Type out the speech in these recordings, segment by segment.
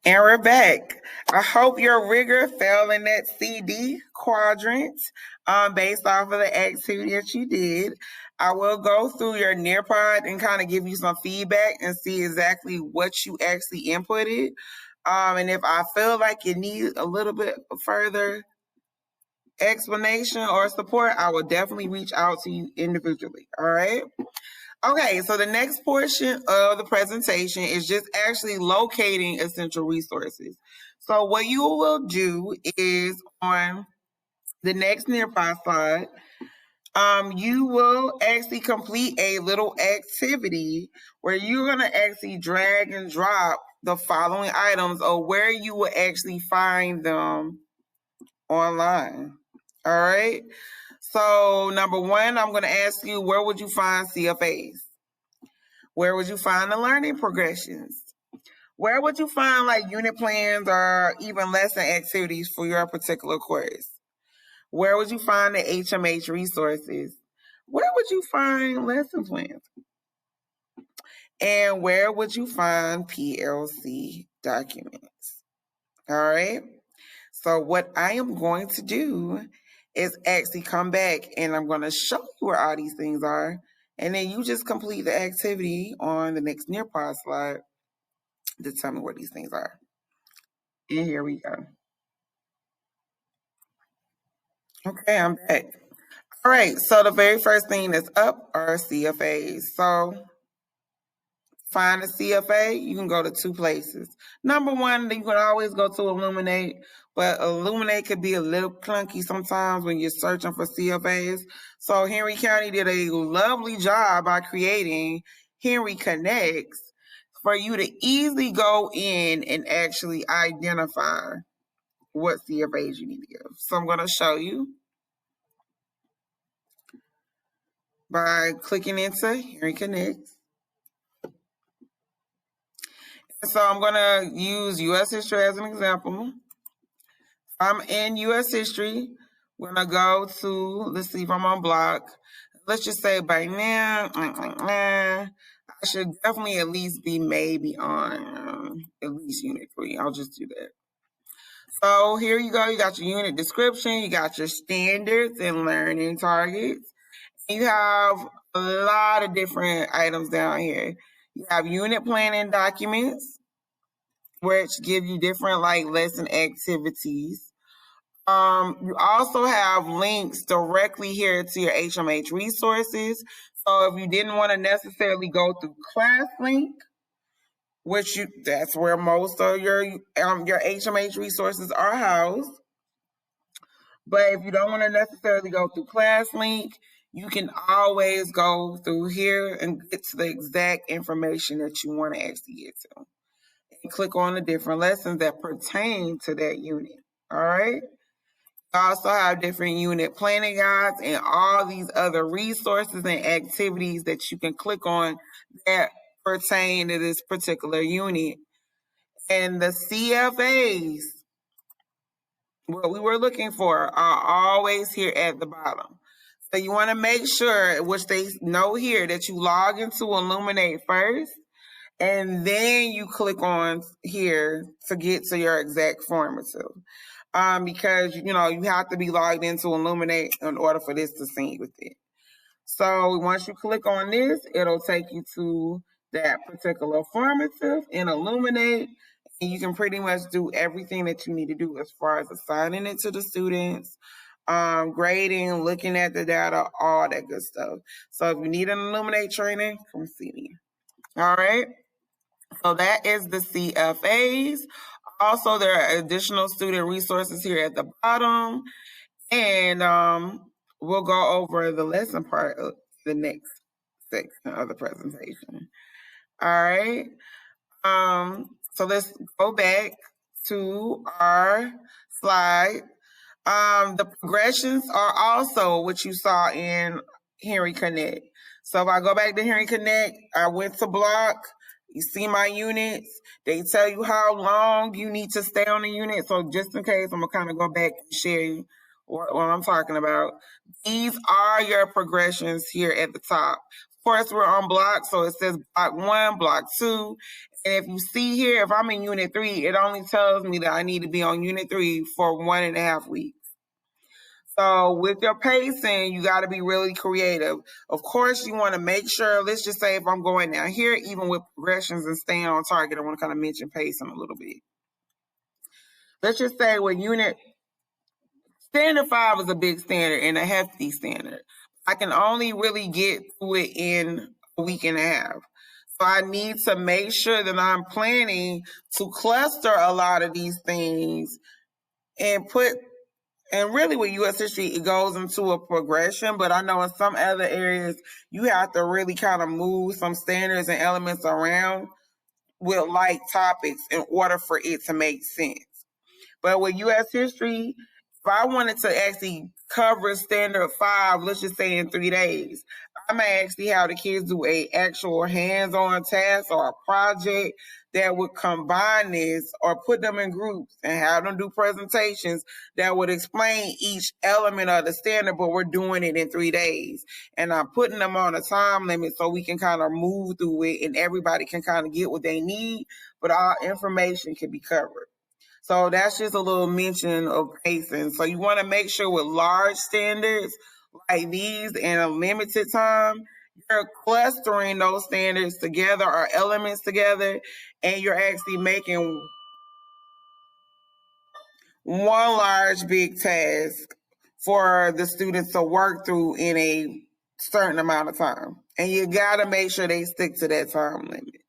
And we're back. I hope your rigor fell in that CD quadrant based off of the activity that you did. I will go through your Nearpod and kind of give you some feedback and see exactly what you actually inputted. And if I feel like you need a little bit further explanation or support, I will definitely reach out to you individually. All right. Okay, so the next portion of the presentation is just actually locating essential resources. So what you will do is on the next nearby slide, you will actually complete a little activity where you're going to actually drag and drop the following items or where you will actually find them online. All right. So number one, I'm going to ask you, where would you find CFAs? Where would you find the learning progressions? Where would you find like unit plans or even lesson activities for your particular course? Where would you find the HMH resources? Where would you find lesson plans? And where would you find PLC documents? All right. So what I am going to do is actually come back and I'm going to show you where all these things are. And then you just complete the activity on the next Nearpod slide to tell me where these things are. And here we go. Okay, I'm back. All right, so the very first thing that's up are CFAs. So find a CFA, you can go to two places. Number one, you can always go to Illuminate, but Illuminate could be a little clunky sometimes when you're searching for CFAs. So Henry County did a lovely job by creating Henry Connects for you to easily go in and actually identify what CFAs you need to give. So I'm going to show you by clicking into Henry Connects. So I'm going to use U.S. history as an example. I'm in U.S. history. We're going to go to, let's see if I'm on block. Let's just say by now, I should definitely at least be maybe on at least unit 3. I'll just do that. So here you go. You got your unit description. You got your standards and learning targets. You have a lot of different items down here. You have unit planning documents, which give you different like lesson activities. You also have links directly here to your HMH resources. So if you didn't want to necessarily go through ClassLink, that's where most of your HMH resources are housed. But if you don't want to necessarily go through ClassLink, you can always go through here and get to the exact information that you want to actually get to. And click on the different lessons that pertain to that unit. All right. You also have different unit planning guides and all these other resources and activities that you can click on that pertain to this particular unit. And the CFAs, what we were looking for, are always here at the bottom. So you want to make sure, which they know here, that you log into Illuminate first, and then you click on here to get to your exact formative. Because you have to be logged into Illuminate in order for this to sync with it. So once you click on this, it'll take you to that particular formative in Illuminate, and you can pretty much do everything that you need to do as far as assigning it to the students, grading, looking at the data, all that good stuff. So if you need an Illuminate training, come see me. All right. So that is the CFAs. Also, there are additional student resources here at the bottom. And we'll go over the lesson part of the next section of the presentation. All right. So let's go back to our slide. The progressions are also what you saw in Henry Connect. So if I go back to Henry Connect, I went to block. You see my units. They tell you how long you need to stay on the unit. So just in case, I'm going to kind of go back and share you what I'm talking about. These are your progressions here at the top. course, we're on block, so it says block 1, block 2. And if you see here, if I'm in unit 3, it only tells me that I need to be on unit 3 for 1.5 weeks. So with your pacing, you got to be really creative. Of course, you want to make sure, let's just say if I'm going down here, even with progressions and staying on target, I want to kind of mention pacing a little bit. Let's just say with unit standard 5 is a big standard and a hefty standard. I can only really get to it in a week and a half. So I need to make sure that I'm planning to cluster a lot of these things and really with U.S. history, it goes into a progression, but I know in some other areas, you have to really kind of move some standards and elements around with like topics in order for it to make sense. But with U.S. history, if I wanted to actually cover standard 5, let's just say in 3 days, I may actually have the kids do a actual hands-on task or a project that would combine this or put them in groups and have them do presentations that would explain each element of the standard, but we're doing it in 3 days. And I'm putting them on a time limit so we can kind of move through it and everybody can kind of get what they need, but all information can be covered. So that's just a little mention of pacing. So you want to make sure with large standards like these in a limited time, you're clustering those standards together or elements together, and you're actually making one large big task for the students to work through in a certain amount of time. And you got to make sure they stick to that time limit.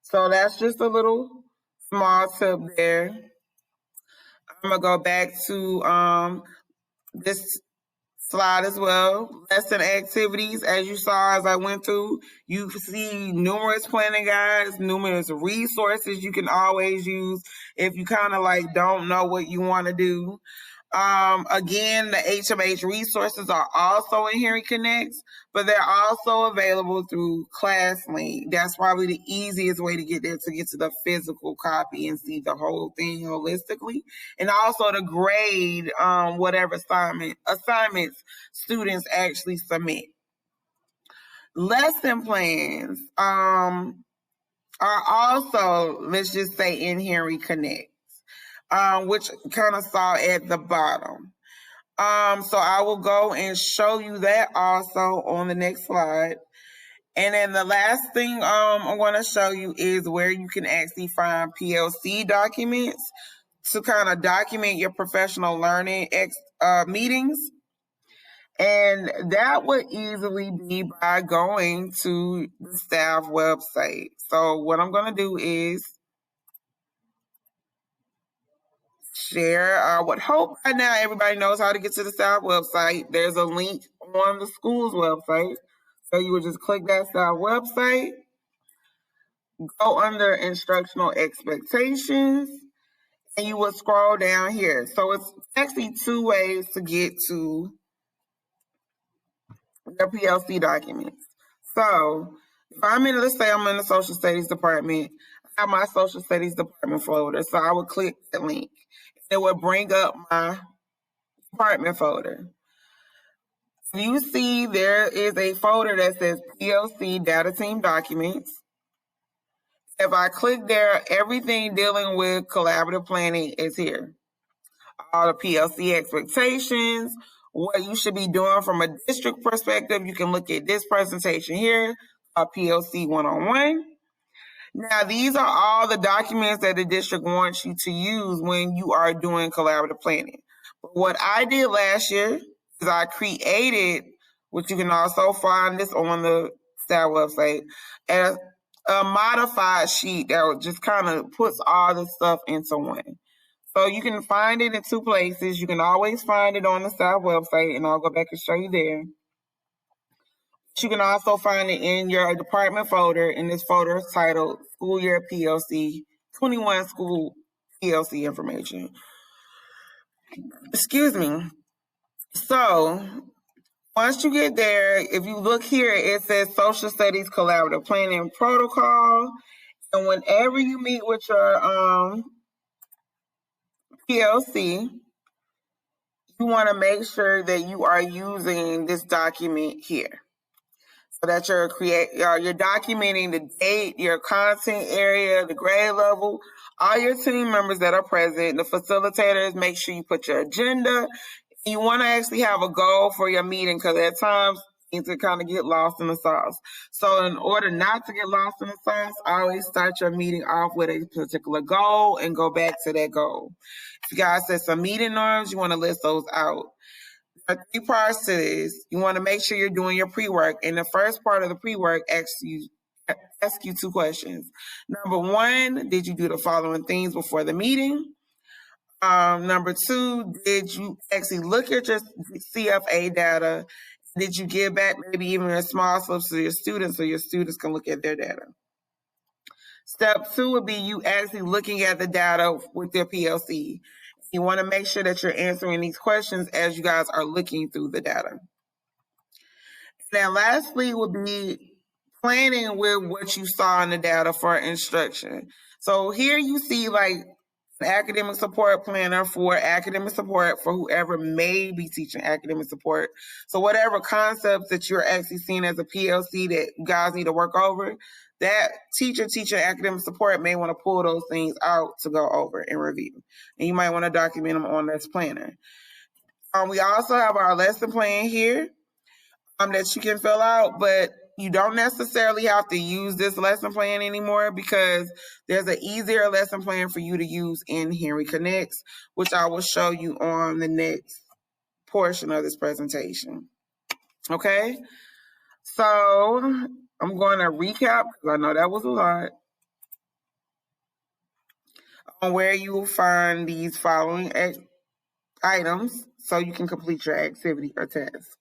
So that's just a little small tip there. I'm going to go back to this slide as well. Lesson activities, as you saw as I went through, you see numerous planning guides, numerous resources you can always use if you kind of like don't know what you want to do. Again, the HMH resources are also in Henry Connects, but they're also available through ClassLink. That's probably the easiest way to get there, to get to the physical copy and see the whole thing holistically. And also to grade whatever assignments students actually submit. Lesson plans are also, let's just say, in Henry Connect. Which kind of saw at the bottom. So I will go and show you that also on the next slide. And then the last thing I want to show you is where you can actually find PLC documents to kind of document your professional learning meetings. And that would easily be by going to the staff website. So what I'm going to do is share. I would hope by now everybody knows how to get to the staff website. There's a link on the school's website. So you would just click that staff website, go under instructional expectations, and you would scroll down here. So it's actually 2 ways to get to your PLC documents. So if let's say I'm in the social studies department, I have my social studies department folder. So I would click the link. It would bring up my department folder. You see there is a folder that says PLC Data Team Documents. If I click there, everything dealing with collaborative planning is here. All the PLC expectations, what you should be doing from a district perspective. You can look at this presentation here, a PLC 101. Now, these are all the documents that the district wants you to use when you are doing collaborative planning. But what I did last year is I created, which you can also find this on the staff website, as a modified sheet that just kind of puts all this stuff into one. So you can find it in 2 places. You can always find it on the staff website, and I'll go back and show you there. You can also find it in your department folder, and this folder is titled School Year PLC 21 School PLC Information. Excuse me. So once you get there, if you look here, it says Social Studies Collaborative Planning Protocol. And whenever you meet with your PLC, you want to make sure that you are using this document here. so that you're documenting the date, your content area, the grade level, all your team members that are present, the facilitators. Make sure you put your agenda. You want to actually have a goal for your meeting, because at times you need to kind of get lost in the sauce. So in order not to get lost in the sauce, always start your meeting off with a particular goal and go back to that goal. If you guys set some meeting norms, you want to list those out. There are 3 parts to this. You want to make sure you're doing your pre-work. And the first part of the pre-work asks you 2 questions. Number 1, did you do the following things before the meeting? Number 2, did you actually look at your CFA data? Did you give back maybe even a small slips to your students so your students can look at their data? Step 2 would be you actually looking at the data with your PLC. You want to make sure that you're answering these questions as you guys are looking through the data. Then lastly would be planning with what you saw in the data for instruction. So here you see like an academic support planner for academic support for whoever may be teaching academic support. So whatever concepts that you're actually seeing as a PLC that you guys need to work over, that teaching academic support may want to pull those things out to go over and review. And you might want to document them on this planner. We also have our lesson plan here that you can fill out, but you don't necessarily have to use this lesson plan anymore, because there's an easier lesson plan for you to use in Henry Connects, which I will show you on the next portion of this presentation. Okay, so I'm going to recap, because I know that was a lot, on where you will find these following items so you can complete your activity or task.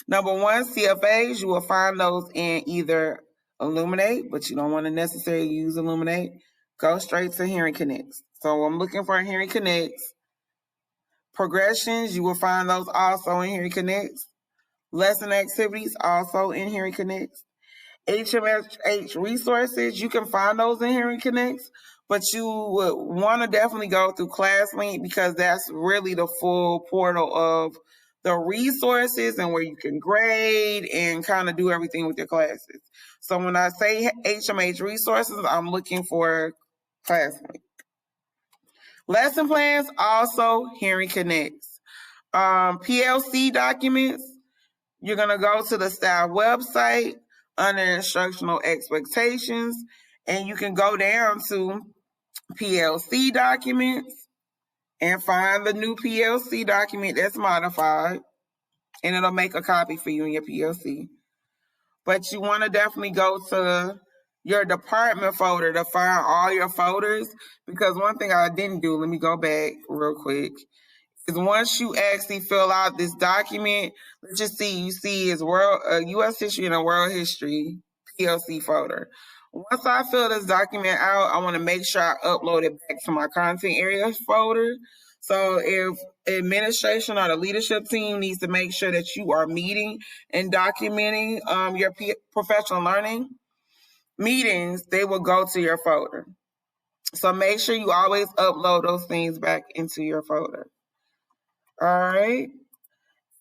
Number 1, CFAs, you will find those in either Illuminate, but you don't want to necessarily use Illuminate. Go straight to Henry Connects. So I'm looking for Henry Connects. Progressions, you will find those also in Henry Connects. Lesson activities, also in Henry Connects. HMH resources, you can find those in Henry Connects, but you would want to definitely go through ClassLink, because that's really the full portal of the resources and where you can grade and kind of do everything with your classes. So when I say HMH resources, I'm looking for ClassLink. Lesson plans, also Henry Connects. PLC documents, you're going to go to the STAF website under Instructional Expectations, and you can go down to PLC documents and find the new PLC document that's modified, and it'll make a copy for you in your PLC. But you want to definitely go to your department folder to find all your folders, because one thing I didn't do, let me go back real quick, is once you actually fill out this document, let's just see, you see is U.S. history and a world history PLC folder. Once I fill this document out, I want to make sure I upload it back to my content area folder. So if administration or the leadership team needs to make sure that you are meeting and documenting your professional learning meetings, they will go to your folder. So make sure you always upload those things back into your folder. All right.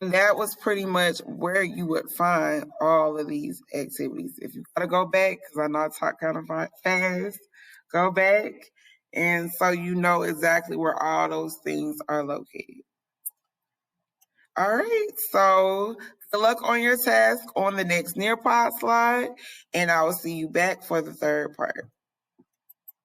And that was pretty much where you would find all of these activities. If you got to go back, because I know I talk kind of fast, go back. And so you know exactly where all those things are located. All right. So good luck on your task on the next Nearpod slide. And I will see you back for the third part.